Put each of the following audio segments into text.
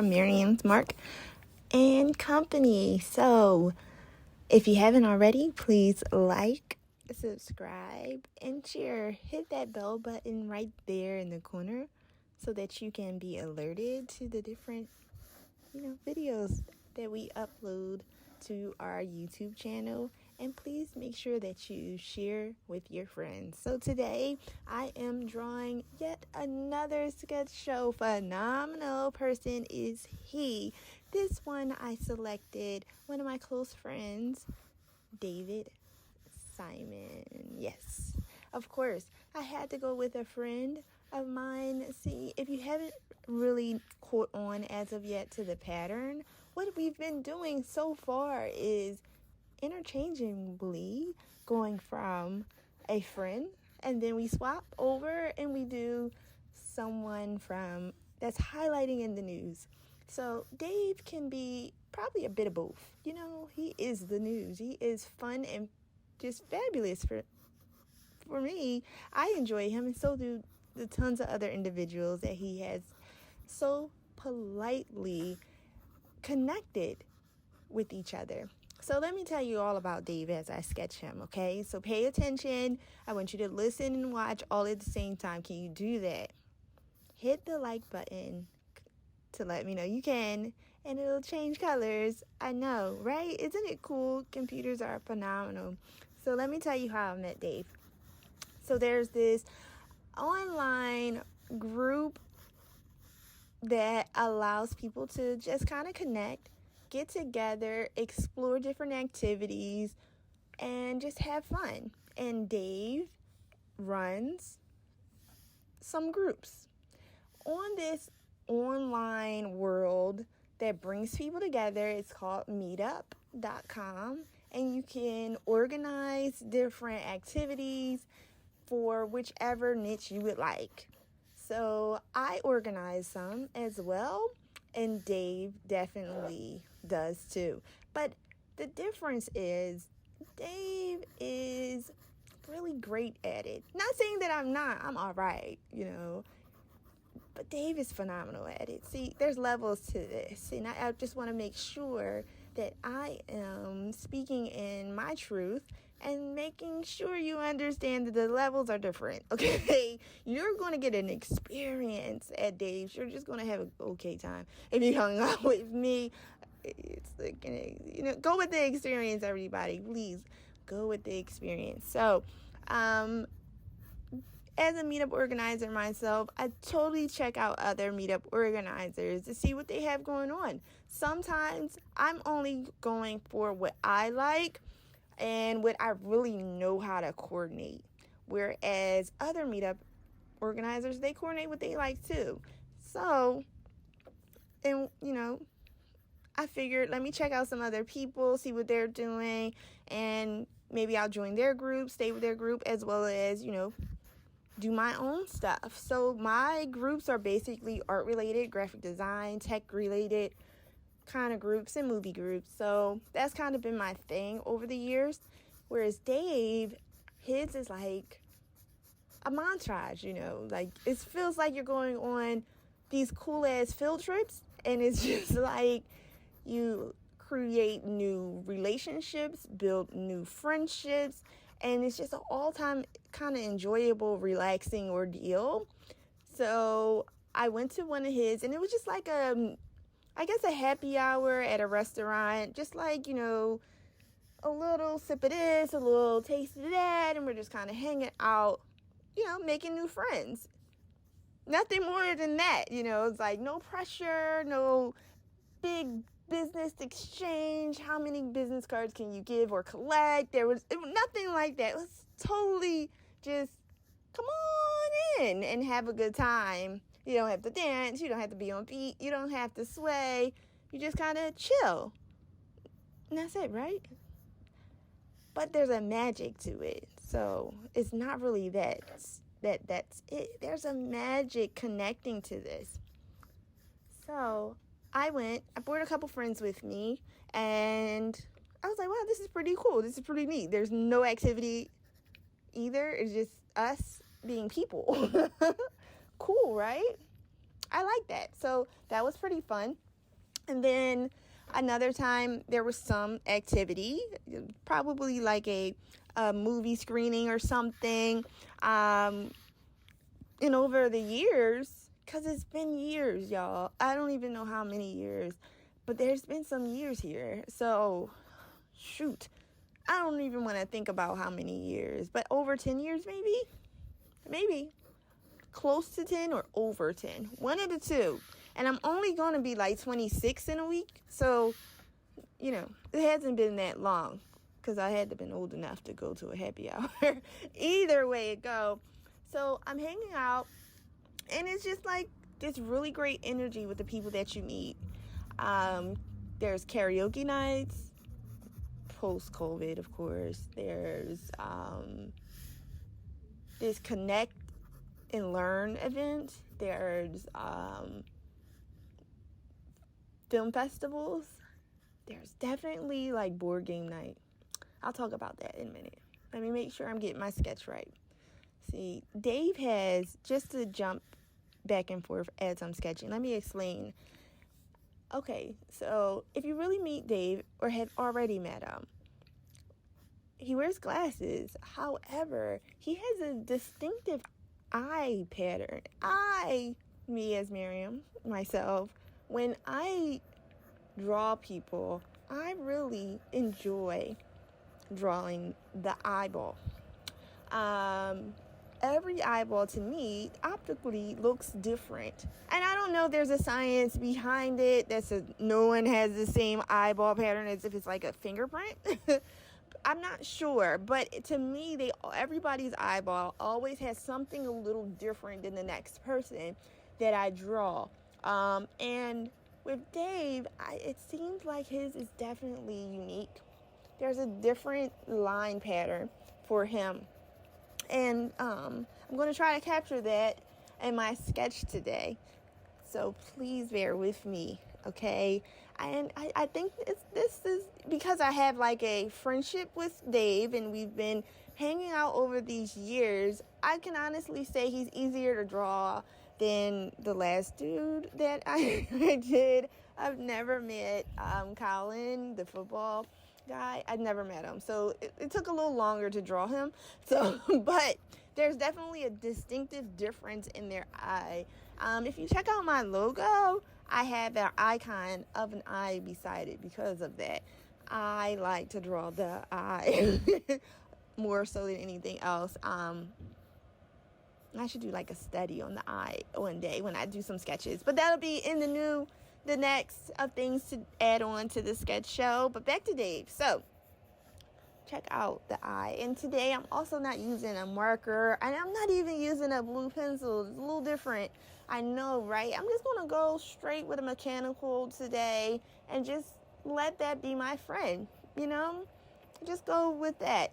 from Miriam's Mark and Company. So, if you haven't already, please like, subscribe, and share. Hit that bell button right there in the corner so that you can be alerted to the different, videos that we upload to our YouTube channel. And please make sure that you share with your friends. So today I am drawing yet another sketch show. Phenomenal person is he. This one I selected one of my close friends, David Simon. Yes, of course, I had to go with a friend of mine. See, if you haven't really caught on as of yet to the pattern, what we've been doing so far is interchangeably going from a friend, and then we swap over and we do someone from that's highlighting in the news. So Dave can be probably a bit of both. He is the news. He is fun and just fabulous for me. I enjoy him, and so do the tons of other individuals that he has so politely connected with each other. So let me tell you all about Dave as I sketch him, okay? So pay attention. I want you to listen and watch all at the same time. Can you do that? Hit the like button to let me know you can, and it'll change colors. I know, right? Isn't it cool? Computers are phenomenal. So let me tell you how I met Dave. So there's this online group that allows people to just kind of connect, get together, explore different activities, and just have fun. And Dave runs some groups on this online world that brings people together. It's called Meetup.com, and you can organize different activities for whichever niche you would like. So I organize some as well, and Dave definitely does too. But the difference is Dave is really great at it. Not saying that I'm not. I'm all right, But Dave is phenomenal at it. See, there's levels to this. And I just want to make sure that I am speaking in my truth and making sure you understand that the levels are different, okay? You're going to get an experience at Dave's. You're just going to have an okay time. If you hung out with me, it's like, go with the experience, everybody. Please, go with the experience. So, as a meetup organizer myself, I totally check out other meetup organizers to see what they have going on. Sometimes I'm only going for what I like and what I really know how to coordinate. Whereas other meetup organizers, they coordinate what they like too. So, and I figured let me check out some other people, see what they're doing, and maybe I'll join their group, stay with their group, as well as, do my own stuff. So my groups are basically art related, graphic design, tech related kind of groups, and movie groups. So that's kind of been my thing over the years. Whereas Dave, his is like a montage, like it feels like you're going on these cool ass field trips, and it's just like you create new relationships, build new friendships, and it's just an all-time kind of enjoyable, relaxing ordeal. So I went to one of his, and it was just like a happy hour at a restaurant, just like, a little sip of this, a little taste of that, and we're just kind of hanging out, making new friends. Nothing more than that, it's like no pressure, no big business exchange. How many business cards can you give or collect? It was nothing like that. It was totally just come on in and have a good time. You don't have to dance. You don't have to be on beat. You don't have to sway. You just kind of chill. And that's it, right? But there's a magic to it. So it's not really that's it. There's a magic connecting to this. So I brought a couple friends with me, and I was like, wow, this is pretty cool. This is pretty neat. There's no activity either. It's just us being people. Cool, right? I like that. So that was pretty fun. And then another time there was some activity, probably like a movie screening or something. And over the years, because it's been years, y'all. I don't even know how many years, but there's been some years here. So, shoot. I don't even want to think about how many years, but over 10 years maybe? Maybe. Close to 10 or over 10. One of the two. And I'm only going to be like 26 in a week. So, it hasn't been that long because I had to been old enough to go to a happy hour. Either way it go. So I'm hanging out, and it's just like this really great energy with the people that you meet. There's karaoke nights, post-COVID, of course. There's this connect and learn event. There's film festivals. There's definitely like board game night. I'll talk about that in a minute. Let me make sure I'm getting my sketch right. See, Dave has, just to jump back and forth as I'm sketching, let me explain. Okay, so if you really meet Dave or have already met him, he wears glasses. However, he has a distinctive eye pattern. Me as Miriam, myself, when I draw people, I really enjoy drawing the eyeball. Every eyeball to me optically looks different. And I don't know if there's a science behind it no one has the same eyeball pattern as if it's like a fingerprint. I'm not sure, but to me, everybody's eyeball always has something a little different than the next person that I draw. And with Dave, it seems like his is definitely unique. There's a different line pattern for him. And I'm going to try to capture that in my sketch today. So please bear with me, okay? And I think this is because I have like a friendship with Dave and we've been hanging out over these years. I can honestly say he's easier to draw than the last dude that I did. I've never met Colin, the football guy. I'd never met him, so it took a little longer to draw him. So, but there's definitely a distinctive difference in their eye. If you check out my logo, I have an icon of an eye beside it because of that. I like to draw the eye more so than anything else. I should do like a study on the eye one day when I do some sketches, but that'll be in the next of things to add on to the sketch show. But back to Dave. So check out the eye. And today I'm also not using a marker, and I'm not even using a blue pencil. It's a little different. I know, right? I'm just going to go straight with a mechanical today and just let that be my friend, Just go with that.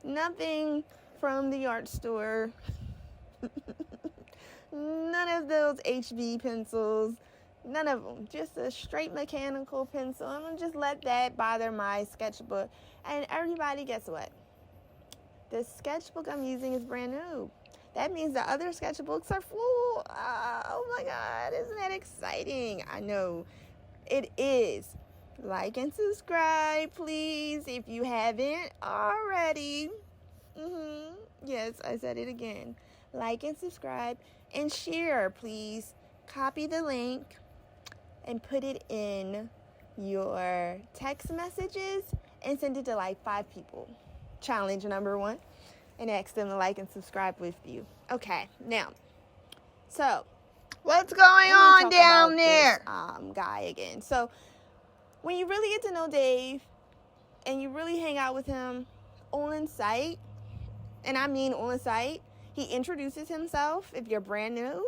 Nothing from the art store. None of those HB pencils. None of them. Just a straight mechanical pencil. I'm going to just let that bother my sketchbook. And everybody, guess what? The sketchbook I'm using is brand new. That means the other sketchbooks are full. Oh my God. Isn't that exciting? I know. It is. Like and subscribe, please, if you haven't already. Yes, I said it again. Like and subscribe and share, please. Copy the link and put it in your text messages and send it to like 5 people. Challenge number 1. And ask them to like and subscribe with you. Okay, now, so what's going on down there? This guy again. So when you really get to know Dave and you really hang out with him on site, and I mean on site, he introduces himself if you're brand new.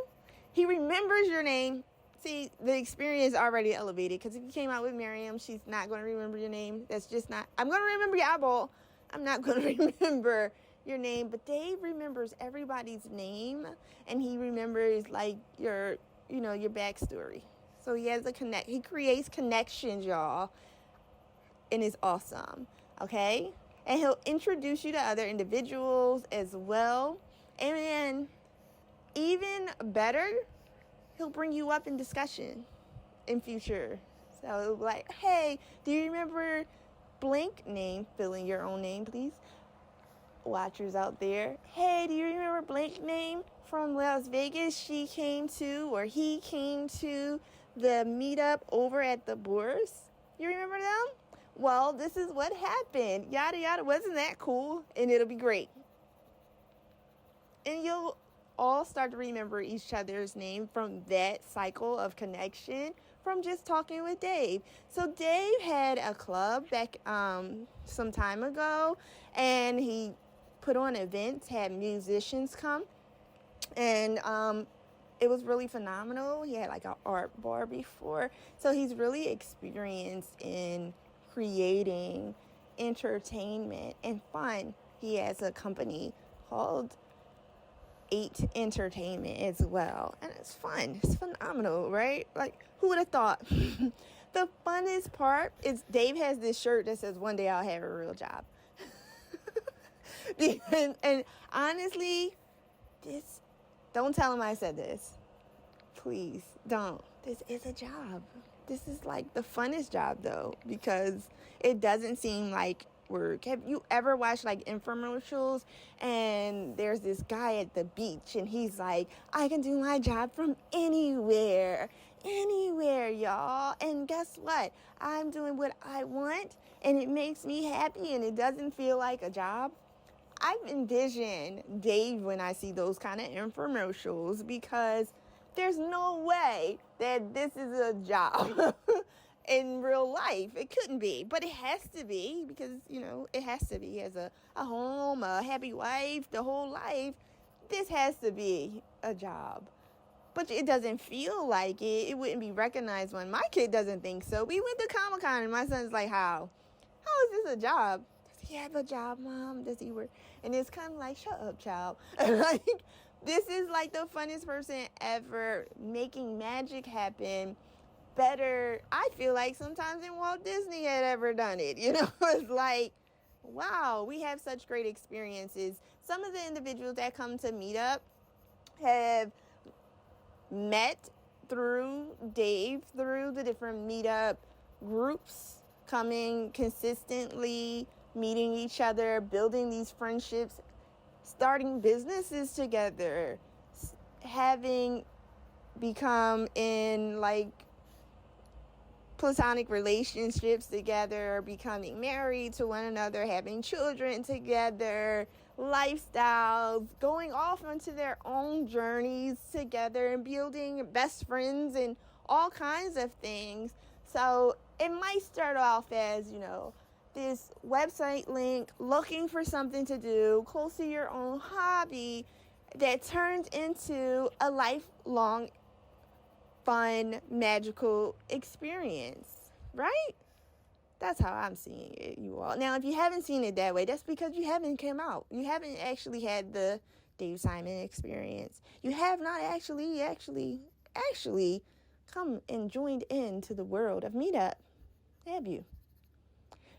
He remembers your name. See, the experience is already elevated, because if you came out with Miriam, she's not going to remember your name. That's just not. I'm going to remember your eyeball. I'm not going to remember your name. But Dave remembers everybody's name, and he remembers like your backstory. So he has he creates connections, y'all, and it's awesome. Okay? And he'll introduce you to other individuals as well. And then, even better, he'll bring you up in discussion in future So it was like, hey, do you remember blank name? Fill in your own name, please. Watchers out there. Hey, do you remember blank name from Las Vegas? She came to, or he came to the meetup over at the Bourse. You remember them? Well, this is what happened. Yada, yada. Wasn't that cool? And it'll be great. And you'll all start to remember each other's name from that cycle of connection from just talking with Dave. So Dave had a club back some time ago, and he put on events, had musicians come, and it was really phenomenal. He had like an art bar before, so he's really experienced in creating entertainment and fun. He has a company called 8 Entertainment as well, and it's fun. It's phenomenal, right? Like, who would have thought? The funnest part is Dave has this shirt that says, "One day I'll have a real job." and honestly, don't tell him I said this. Please don't. This is a job. This is like the funnest job though, because it doesn't seem like work. Have you ever watched like infomercials and there's this guy at the beach and he's like, I can do my job from anywhere, y'all. And guess what? I'm doing what I want and it makes me happy and it doesn't feel like a job. I envision Dave when I see those kind of infomercials, because there's no way that this is a job in real life. It couldn't be, but it has to be, because, it has to be. As a home, a happy wife, the whole life, this has to be a job. But it doesn't feel like it. It wouldn't be recognized when my kid doesn't think so. We went to Comic-Con and my son's like, how is this a job? Does he have a job, Mom? Does he work? And it's kind of like, shut up, child. Like, this is like the funnest person ever, making magic happen better, I feel like, sometimes than Walt Disney had ever done it. It's like, wow, we have such great experiences. Some of the individuals that come to Meetup have met through Dave, through the different Meetup groups, coming consistently, meeting each other, building these friendships, starting businesses together, having become in like platonic relationships together, becoming married to one another, having children together, lifestyles, going off onto their own journeys together and building best friends and all kinds of things. So it might start off as, this website link, looking for something to do close to your own hobby, that turns into a lifelong, fun, magical experience, right? That's how I'm seeing it, you all. Now, if you haven't seen it that way, that's because you haven't come out. You haven't actually had the Dave Simon experience. You have not actually come and joined into the world of Meetup, have you?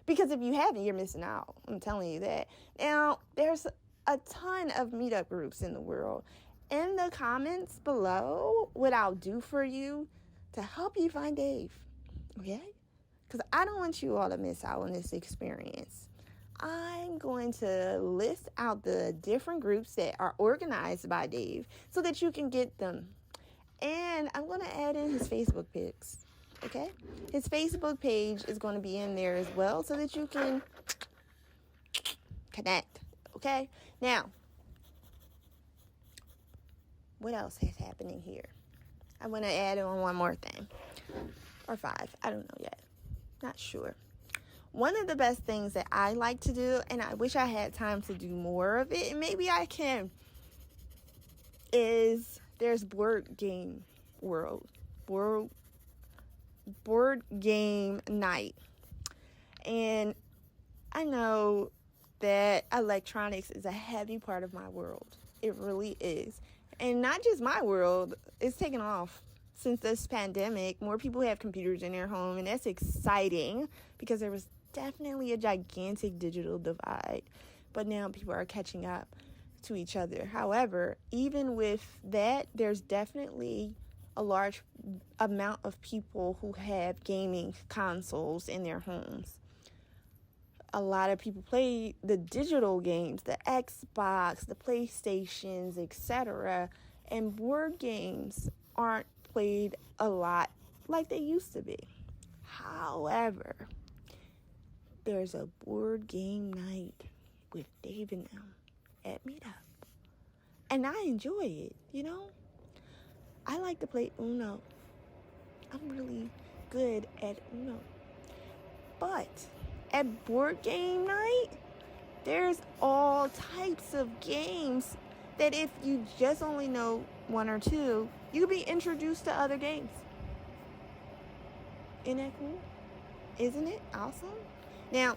Because if you haven't, you're missing out. I'm telling you that. Now, there's a ton of Meetup groups in the world. In the comments below, what I'll do for you to help you find Dave, okay? Because I don't want you all to miss out on this experience. I'm going to list out the different groups that are organized by Dave so that you can get them. And I'm going to add in his Facebook pics, okay? His Facebook page is going to be in there as well so that you can connect, okay? Now, what else is happening here? I want to add on one more thing. Or 5. I don't know yet. Not sure. One of the best things that I like to do, and I wish I had time to do more of it, and maybe I can, is there's board game night. And I know that electronics is a heavy part of my world. It really is. And not just my world, it's taken off since this pandemic. More people have computers in their home, and that's exciting because there was definitely a gigantic digital divide. But now people are catching up to each other. However, even with that, there's definitely a large amount of people who have gaming consoles in their homes. A lot of people play the digital games, the Xbox, the PlayStations, etc. And board games aren't played a lot like they used to be. However, there's a board game night with Dave and them at Meetup. And I enjoy it, you know? I like to play Uno. I'm really good at Uno. But at board game night, there's all types of games that if you just only know one or two, you can be introduced to other games. Isn't that cool? Isn't it awesome? Now,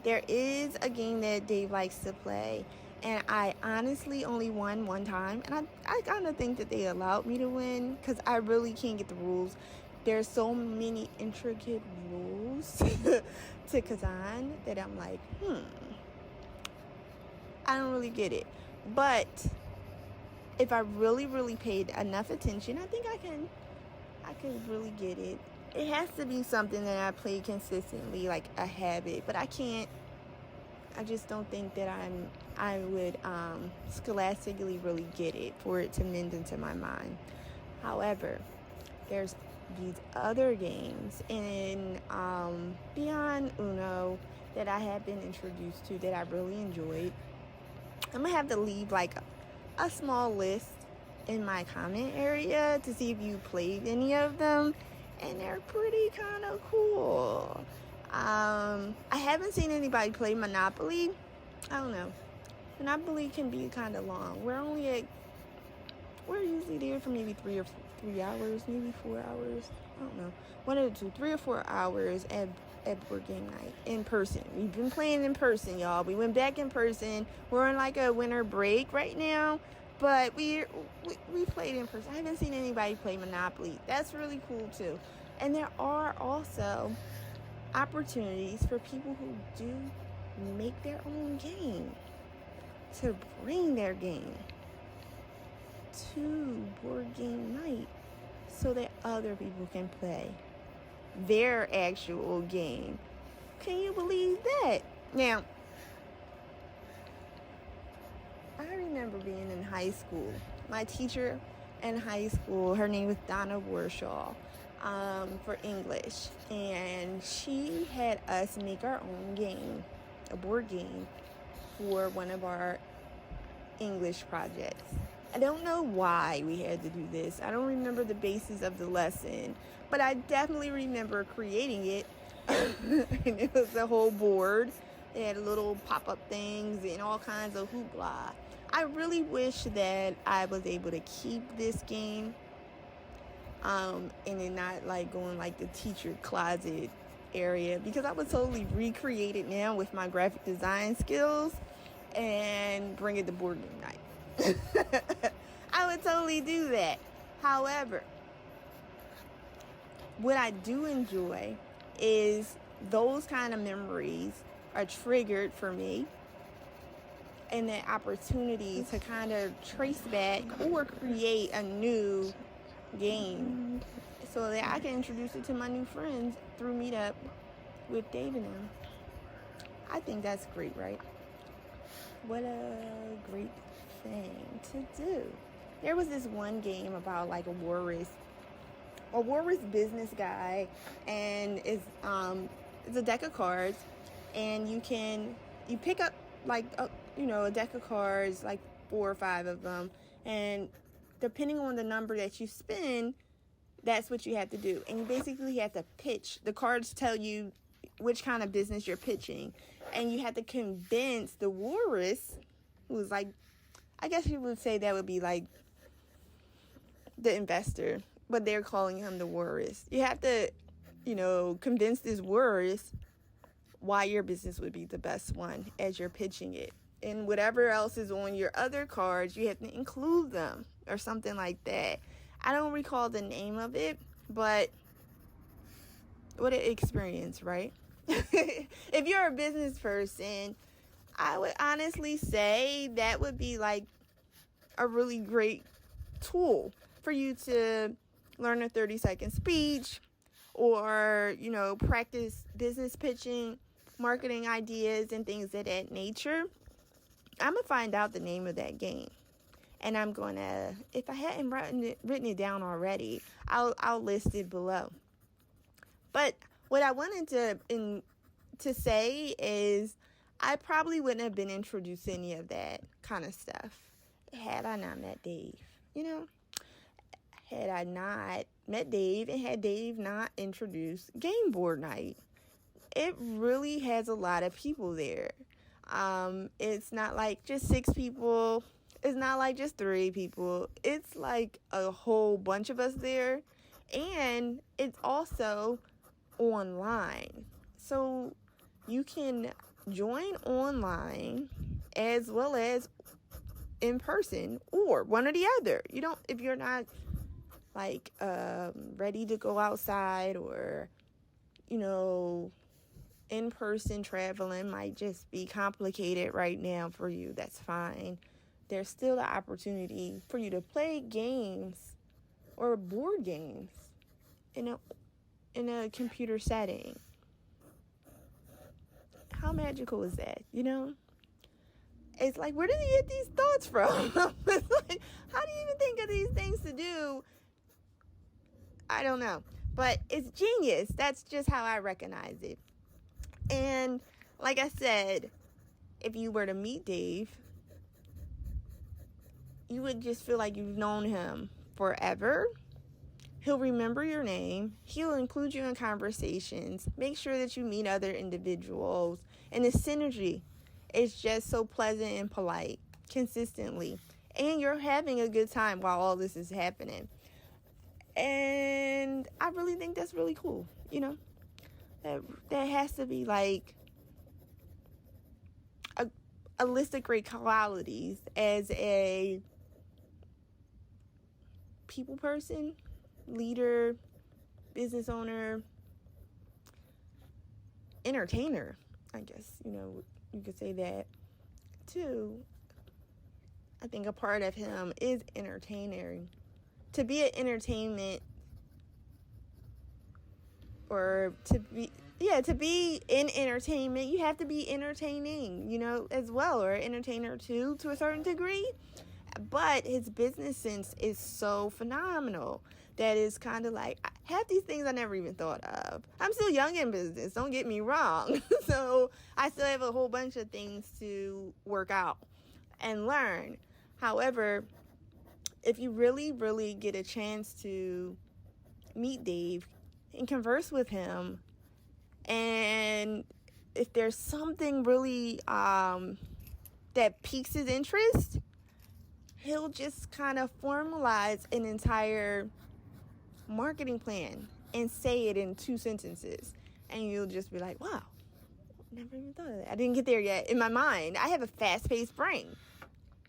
there is a game that Dave likes to play, and I honestly only won one time, and I kind of think that they allowed me to win because I really can't get the rules. There's so many intricate rules to Kazan that I'm like, I don't really get it. But if I really, really paid enough attention, I think I could really get it. It has to be something that I play consistently, like a habit, but I just don't think that I would scholastically really get it for it to mend into my mind. However, there's these other games in beyond Uno that I have been introduced to that I really enjoyed. I'm gonna have to leave like a small list in my comment area to see if you played any of them, and they're pretty kind of cool. I haven't seen anybody play Monopoly. I don't know. Monopoly can be kind of long. We're usually there for maybe 3 hours, maybe 4 hours. I don't know. 1 or 2, 3 or 4 hours at board game night in person. We've been playing in person, y'all. We went back in person. We're on like a winter break right now, but we played in person. I haven't seen anybody play Monopoly. That's really cool too. And there are also opportunities for people who do make their own game to bring their game to board game night so that other people can play their actual game. Can you believe that? Now, I remember being in high school. My teacher in high school, her name was Donna Warshaw, for English, and she had us make our own game, a board game, for one of our English projects. I don't know why we had to do this. I don't remember the basis of the lesson, but I definitely remember creating it. And it was a whole board. It had little pop-up things and all kinds of hoopla. I really wish that I was able to keep this game and it not like going like the teacher closet area, because I would totally recreate it now with my graphic design skills and bring it to board game night. I would totally do that. However, what I do enjoy is those kind of memories are triggered for me, and the opportunity to kind of trace back or create a new game so that I can introduce it to my new friends through Meetup with Dave and them. I think that's great, right? What a great thing to do. There was this one game about like a walrus business guy, and it's a deck of cards, and you pick up like a deck of cards, like 4 or 5 of them, and depending on the number that you spin, that's what you have to do. And you basically have to pitch. The cards tell you which kind of business you're pitching, and you have to convince the walrus, who's like, I guess you would say that would be like the investor, but they're calling him the walrus. You have to, convince this walrus why your business would be the best one as you're pitching it. And whatever else is on your other cards, you have to include them or something like that. I don't recall the name of it, but what an experience, right? If you're a business person, I would honestly say that would be like a really great tool for you to learn a 30-second speech, or, practice business pitching, marketing ideas, and things of that nature, I'm going to find out the name of that game. And I'm going to, if I hadn't written it down already, I'll list it below. But what I wanted to say is I probably wouldn't have been introduced to any of that kind of stuff had I not met Dave. Had I not met Dave and had Dave not introduced Game Board Night. It really has a lot of people there. It's not like just 6 people. It's not like just 3 people. It's like a whole bunch of us there. And it's also online. So you can join online as well as in person, or one or the other. If you're not like ready to go outside, or in-person traveling might just be complicated right now for you, that's fine. There's still the opportunity for you to play games or board games in a computer setting. How magical is that? It's like, where did you get these thoughts from? It's like, how do you even think of these things to do? I don't know, but it's genius. That's just how I recognize it. And like I said, if you were to meet Dave, you would just feel like you've known him forever. He'll remember your name. He'll include you in conversations. Make sure that you meet other individuals. And the synergy is just so pleasant and polite consistently. And you're having a good time while all this is happening. And I really think that's really cool. That has to be like a list of great qualities as a people person, leader, business owner, entertainer. I guess, you could say that too. I think a part of him is entertaining. To be an entertainment, or to be in entertainment, you have to be entertaining, as well, or an entertainer too, to a certain degree. But his business sense is so phenomenal that is kind of like, half these things I never even thought of. I'm still young in business, don't get me wrong. So I still have a whole bunch of things to work out and learn. However, if you really, really get a chance to meet Dave and converse with him, and if there's something really that piques his interest, he'll just kind of formalize an entire marketing plan and say it in 2 sentences. And you'll just be like, wow, never even thought of that. I didn't get there yet in my mind. I have a fast-paced brain,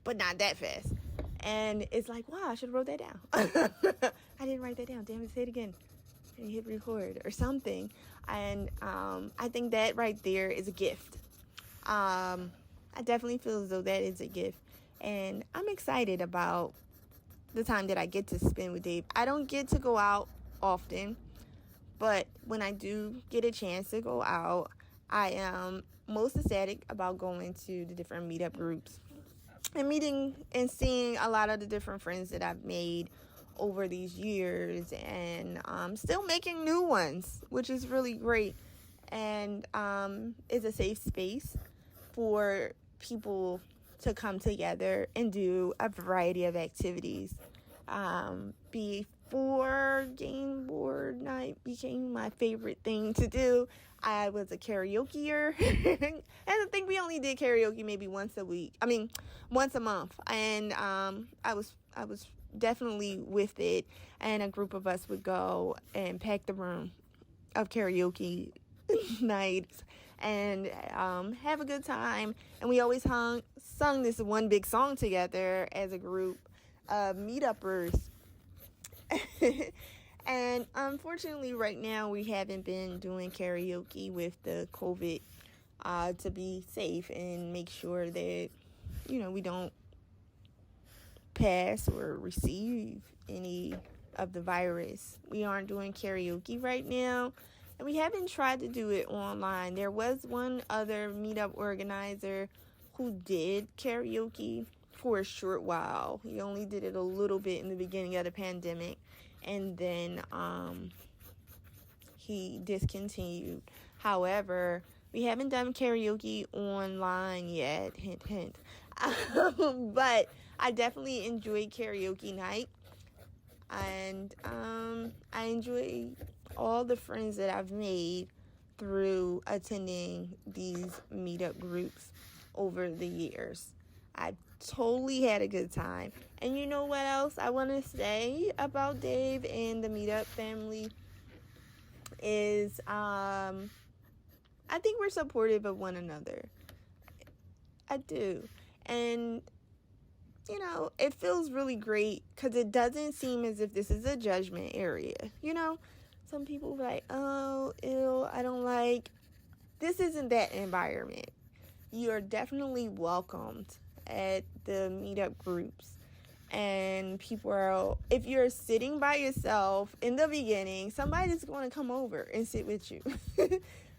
but not that fast. And it's like, wow, I should have wrote that down. I didn't write that down. Damn it, say it again. And hit record or something. And I think that right there is a gift. I definitely feel as though that is a gift. And I'm excited about the time that I get to spend with Dave. I don't get to go out often, but when I do get a chance to go out, I am most ecstatic about going to the different meetup groups and meeting and seeing a lot of the different friends that I've made over these years, and still making new ones, which is really great. And it's a safe space for people to come together and do a variety of activities. Before Game Board Night became my favorite thing to do, I was a karaokeer. And I think we only did karaoke maybe once a month. And I was definitely with it. And a group of us would go and pack the room of karaoke nights and have a good time. And we always sung this one big song together as a group of meetuppers. And unfortunately right now we haven't been doing karaoke with the COVID to be safe and make sure that we don't pass or receive any of the virus. We aren't doing karaoke right now, and we haven't tried to do it online. There was one other meetup organizer who did karaoke for a short while. He only did it a little bit in the beginning of the pandemic, and then he discontinued. However, we haven't done karaoke online yet, hint, hint. But I definitely enjoyed karaoke night, and I enjoy all the friends that I've made through attending these meetup groups over the years. I totally had a good time. And you know what else I want to say about Dave and the meetup family is I think we're supportive of one another. I do. And you know, it feels really great because it doesn't seem as if this is a judgment area. You know, some people are like, oh, ew, I don't like. This isn't that environment. You are definitely welcomed at the meetup groups. And people are, if you're sitting by yourself in the beginning, somebody's going to come over and sit with you.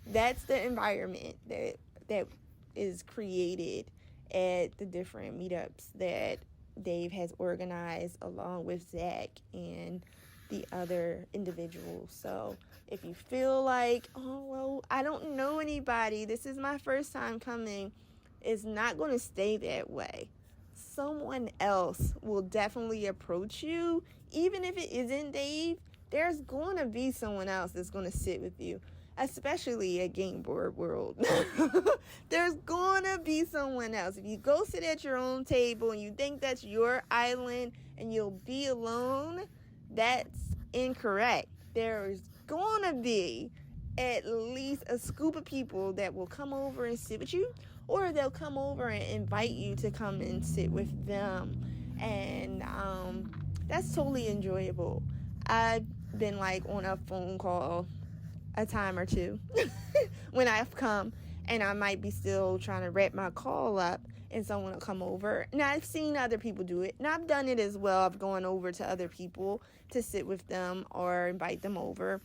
That's the environment that is created at the different meetups that Dave has organized along with Zach and the other individuals. So if you feel like, oh, well, I don't know anybody, this is my first time coming, it's not going to stay that way. Someone else will definitely approach you. Even if it isn't Dave, there's going to be someone else that's going to sit with you. Especially at Game Board World. There's gonna be someone else. If you go sit at your own table and you think that's your island and you'll be alone, that's incorrect. There's gonna be at least a scoop of people that will come over and sit with you, or they'll come over and invite you to come and sit with them. And that's totally enjoyable. I've been like on a phone call a time or two when I've come, and I might be still trying to wrap my call up and someone will come over. Now, I've seen other people do it, and I've done it as well. I've gone over to other people to sit with them or invite them over.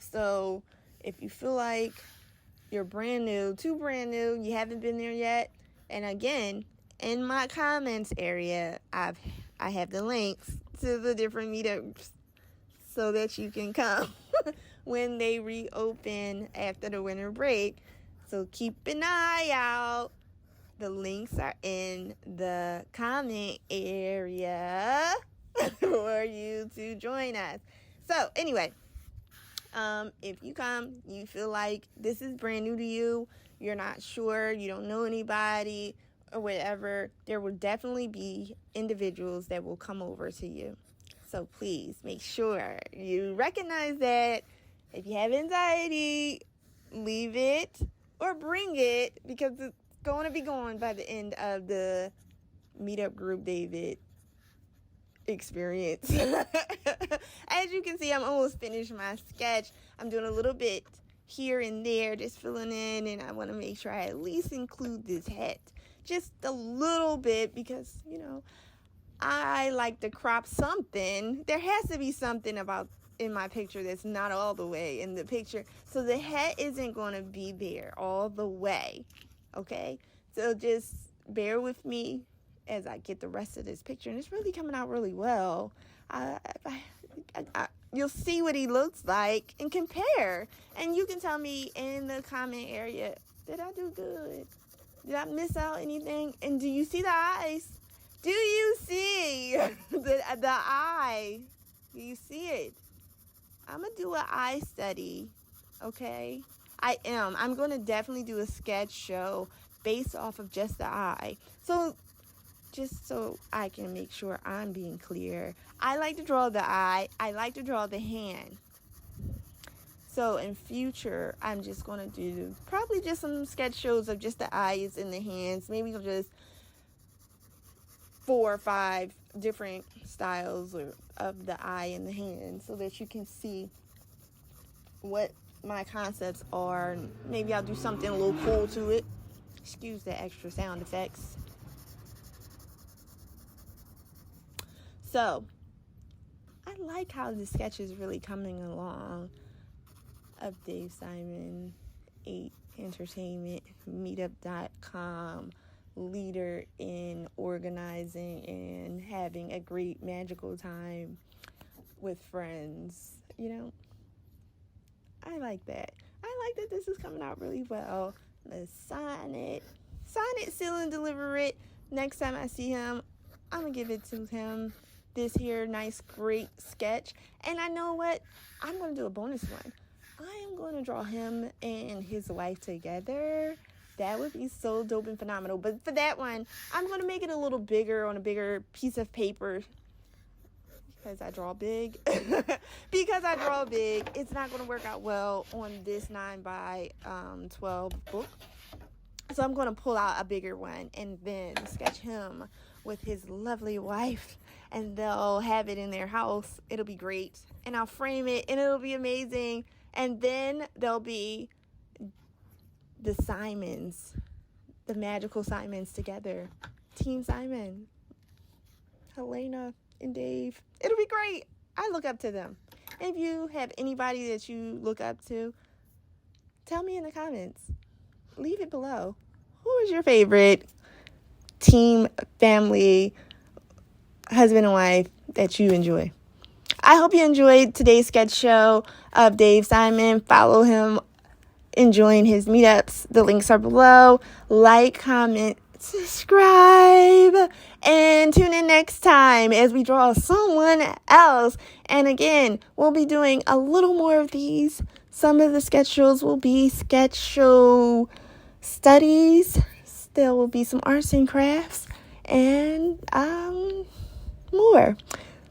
So if you feel like you're brand new, you haven't been there yet, and again, in my comments area, I have the links to the different meetups so that you can come when they reopen after the winter break. So keep an eye out. The links are in the comment area for you to join us. So anyway, if you come, you feel like this is brand new to you, you're not sure, you don't know anybody or whatever, there will definitely be individuals that will come over to you. So please make sure you recognize that. If you have anxiety, leave it or bring it, because it's going to be gone by the end of the Meetup Group David experience. As you can see, I'm almost finished my sketch. I'm doing a little bit here and there, just filling in, and I want to make sure I at least include this hat just a little bit because, you know, I like to crop something. There has to be something about in my picture that's not all the way in the picture. So the hat isn't going to be there all the way. Okay? So just bear with me as I get the rest of this picture. And it's really coming out really well. You'll see what he looks like and compare. And you can tell me in the comment area, did I do good? Did I miss out anything? And do you see the eyes? Do you see the eye? Do you see it? I'm going to do an eye study, okay? I'm going to definitely do a sketch show based off of just the eye. So, just so I can make sure I'm being clear, I like to draw the eye. I like to draw the hand. So, in future, I'm just going to do probably just some sketch shows of just the eyes and the hands. Maybe just 4 or 5 different styles of the eye and the hand so that you can see what my concepts are. Maybe I'll do something a little cool to it. Excuse the extra sound effects. So like how the sketch is really coming along of Dave Simon, 8 Entertainment, Meetup.com, leader in organizing and having a great magical time with friends. I like that. I like that this is coming out really well. Let's sign it, seal and deliver it. Next time I see him, I'm gonna give it to him. This here nice, great sketch. And I know what? I'm gonna do a bonus one. I am going to draw him and his wife together. That would be so dope and phenomenal. But for that one, I'm going to make it a little bigger on a bigger piece of paper. Because I draw big. It's not going to work out well on this 9x12 book. So I'm going to pull out a bigger one and then sketch him with his lovely wife. And they'll have it in their house. It'll be great. And I'll frame it and it'll be amazing. And then there'll be the Simons, the magical Simons together. Team Simon, Helena and Dave. It'll be great. I look up to them. If you have anybody that you look up to, tell me in the comments. Leave it below. Who is your favorite team, family, husband and wife that you enjoy? I hope you enjoyed today's sketch show of Dave Simon. Follow him, enjoying his meetups. The links are below. Like, comment, subscribe, and tune in next time as we draw someone else. And again, we'll be doing a little more of these. Some of the sketch shows will be sketch show studies. There will be some arts and crafts and more.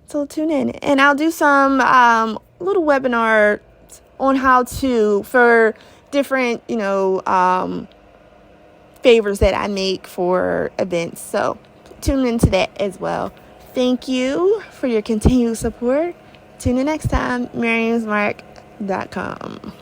So tune in. And I'll do some little webinar on how to, for different, favors that I make for events. So tune into that as well. Thank you for your continued support. Tune in next time. MariamsMark.com.